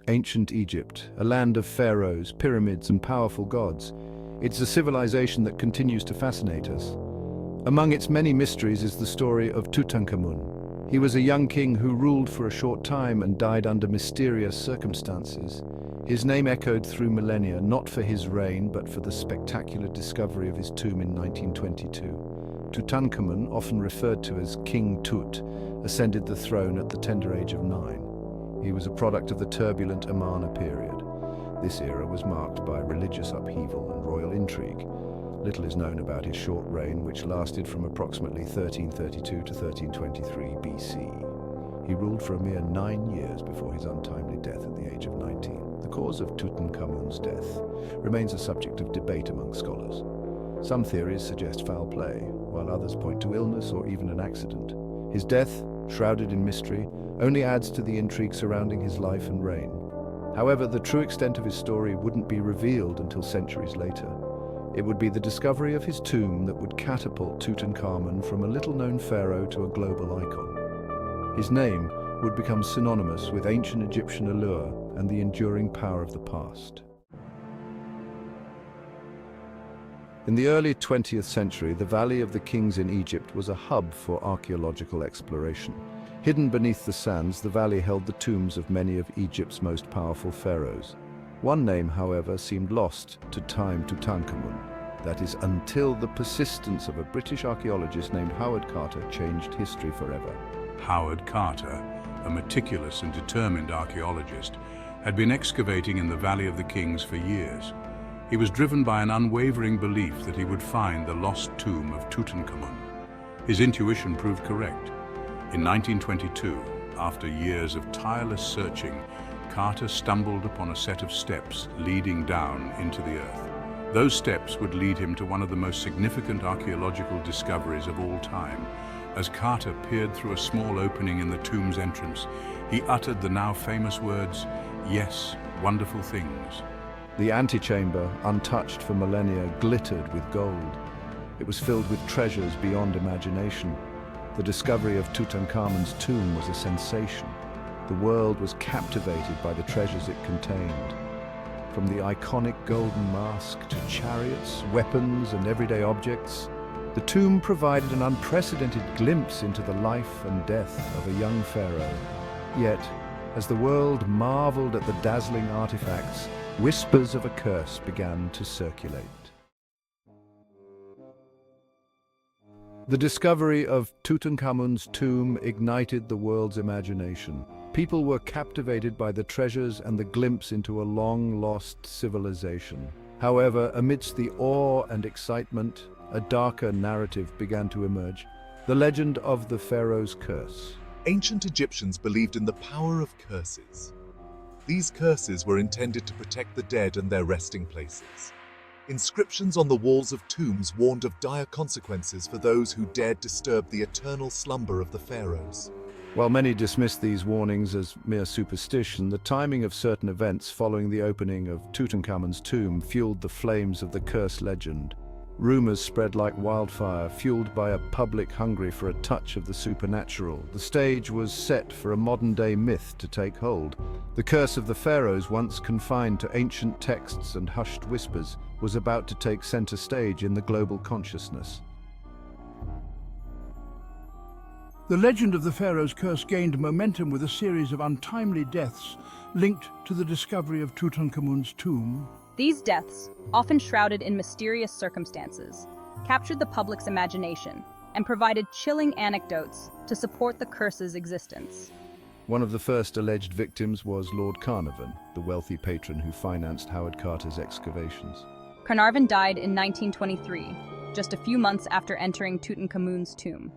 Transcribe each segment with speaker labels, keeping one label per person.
Speaker 1: ancient Egypt, a land of pharaohs, pyramids, and powerful gods. It's a civilization that continues to fascinate us. Among its many mysteries is the story of Tutankhamun. He was a young king who ruled for a short time and died under mysterious circumstances. His name echoed through millennia, not for his reign, but for the spectacular discovery of his tomb in 1922. Tutankhamun, often referred to as King Tut, ascended the throne at the tender age of 9. He was a product of the turbulent Amarna period. This era was marked by religious upheaval and royal intrigue. Little is known about his short reign, which lasted from approximately 1332 to 1323 BC. He ruled for a mere 9 years before his untimely death at the age of 19. The cause of Tutankhamun's death remains a subject of debate among scholars. Some theories suggest foul play, while others point to illness or even an accident. His death, shrouded in mystery, only adds to the intrigue surrounding his life and reign. However, the true extent of his story wouldn't be revealed until centuries later. It would be the discovery of his tomb that would catapult Tutankhamun from a little-known pharaoh to a global icon. His name would become synonymous with ancient Egyptian allure and the enduring power of the past. In the early 20th century, the Valley of the Kings in Egypt was a hub for archaeological exploration. Hidden beneath the sands, the valley held the tombs of many of Egypt's most powerful pharaohs. One name, however, seemed lost to time: Tutankhamun. That is, until the persistence of a British archaeologist named Howard Carter changed history forever.
Speaker 2: Howard Carter, a meticulous and determined archaeologist, had been excavating in the Valley of the Kings for years. He was driven by an unwavering belief that he would find the lost tomb of Tutankhamun. His intuition proved correct. In 1922, after years of tireless searching, Carter stumbled upon a set of steps leading down into the earth. Those steps would lead him to one of the most significant archaeological discoveries of all time. As Carter peered through a small opening in the tomb's entrance, he uttered the now famous words, "Yes, wonderful things."
Speaker 1: The antechamber, untouched for millennia, glittered with gold. It was filled with treasures beyond imagination. The discovery of Tutankhamun's tomb was a sensation. The world was captivated by the treasures it contained. From the iconic golden mask to chariots, weapons, and everyday objects, the tomb provided an unprecedented glimpse into the life and death of a young pharaoh. Yet, as the world marveled at the dazzling artifacts, whispers of a curse began to circulate. The discovery of Tutankhamun's tomb ignited the world's imagination. People were captivated by the treasures and the glimpse into a long-lost civilization. However, amidst the awe and excitement, a darker narrative began to emerge: the legend of the pharaoh's curse.
Speaker 3: Ancient Egyptians believed in the power of curses. These curses were intended to protect the dead and their resting places. Inscriptions on the walls of tombs warned of dire consequences for those who dared disturb the eternal slumber of the pharaohs.
Speaker 1: While many dismissed these warnings as mere superstition, the timing of certain events following the opening of Tutankhamun's tomb fueled the flames of the curse legend. Rumors spread like wildfire, fueled by a public hungry for a touch of the supernatural. The stage was set for a modern-day myth to take hold. The curse of the pharaohs, once confined to ancient texts and hushed whispers, was about to take center stage in the global consciousness.
Speaker 4: The legend of the pharaoh's curse gained momentum with a series of untimely deaths linked to the discovery of Tutankhamun's tomb.
Speaker 5: These deaths, often shrouded in mysterious circumstances, captured the public's imagination and provided chilling anecdotes to support the curse's existence.
Speaker 1: One of the first alleged victims was Lord Carnarvon, the wealthy patron who financed Howard Carter's excavations.
Speaker 5: Carnarvon died in 1923, just a few months after entering Tutankhamun's tomb.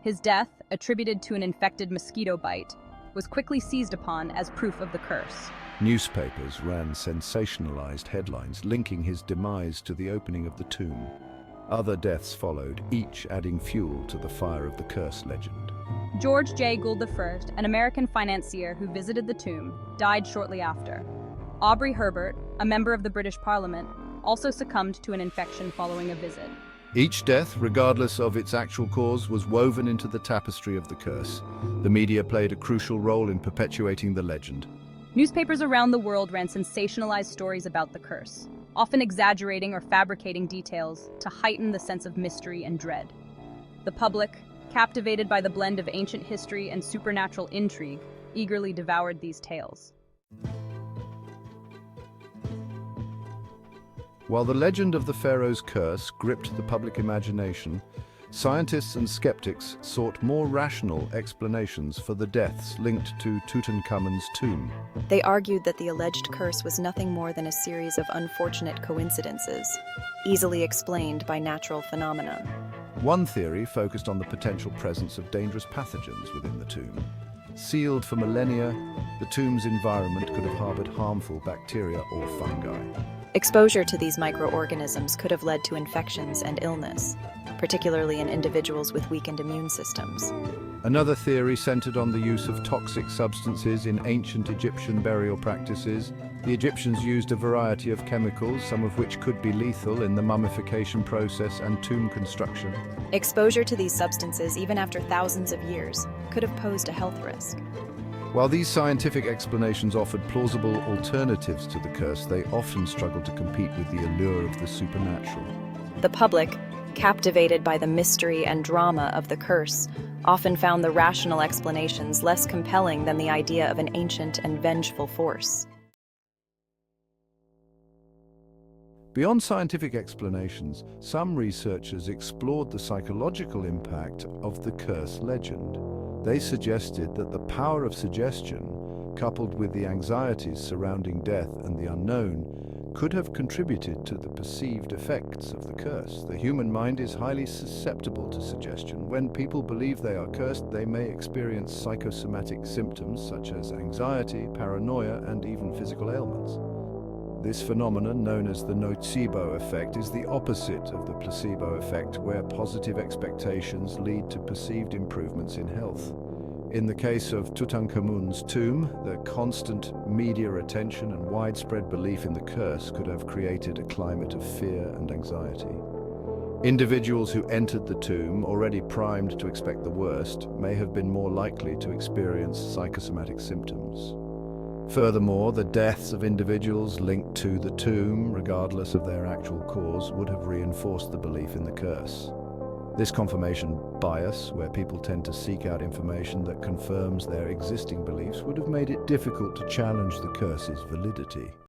Speaker 5: His death, attributed to an infected mosquito bite, was quickly seized upon as proof of the curse.
Speaker 1: Newspapers ran sensationalized headlines linking his demise to the opening of the tomb. Other deaths followed, each adding fuel to the fire of the curse legend.
Speaker 5: George J. Gould I, an American financier who visited the tomb, died shortly after. Aubrey Herbert, a member of the British Parliament, also succumbed to an infection following a visit.
Speaker 1: Each death, regardless of its actual cause, was woven into the tapestry of the curse. The media played a crucial role in perpetuating the legend.
Speaker 5: Newspapers around the world ran sensationalized stories about the curse, often exaggerating or fabricating details to heighten the sense of mystery and dread. The public, captivated by the blend of ancient history and supernatural intrigue, eagerly devoured these tales.
Speaker 1: While the legend of the pharaoh's curse gripped the public imagination, scientists and skeptics sought more rational explanations for the deaths linked to Tutankhamun's tomb.
Speaker 6: They argued that the alleged curse was nothing more than a series of unfortunate coincidences, easily explained by natural phenomena.
Speaker 1: One theory focused on the potential presence of dangerous pathogens within the tomb. Sealed for millennia, the tomb's environment could have harbored harmful bacteria or fungi.
Speaker 6: Exposure to these microorganisms could have led to infections and illness, particularly in individuals with weakened immune systems.
Speaker 1: Another theory centered on the use of toxic substances in ancient Egyptian burial practices. The Egyptians used a variety of chemicals, some of which could be lethal in the mummification process and tomb construction.
Speaker 6: Exposure to these substances, even after thousands of years, could have posed a health risk.
Speaker 1: While these scientific explanations offered plausible alternatives to the curse, they often struggled to compete with the allure of the supernatural.
Speaker 6: The public, captivated by the mystery and drama of the curse, often found the rational explanations less compelling than the idea of an ancient and vengeful force.
Speaker 1: Beyond scientific explanations, some researchers explored the psychological impact of the curse legend. They suggested that the power of suggestion, coupled with the anxieties surrounding death and the unknown, could have contributed to the perceived effects of the curse. The human mind is highly susceptible to suggestion. When people believe they are cursed, they may experience psychosomatic symptoms such as anxiety, paranoia, and even physical ailments. This phenomenon, known as the nocebo effect, is the opposite of the placebo effect, where positive expectations lead to perceived improvements in health. In the case of Tutankhamun's tomb, the constant media attention and widespread belief in the curse could have created a climate of fear and anxiety. Individuals who entered the tomb, already primed to expect the worst, may have been more likely to experience psychosomatic symptoms. Furthermore, the deaths of individuals linked to the tomb, regardless of their actual cause, would have reinforced the belief in the curse. This confirmation bias, where people tend to seek out information that confirms their existing beliefs, would have made it difficult to challenge the curse's validity.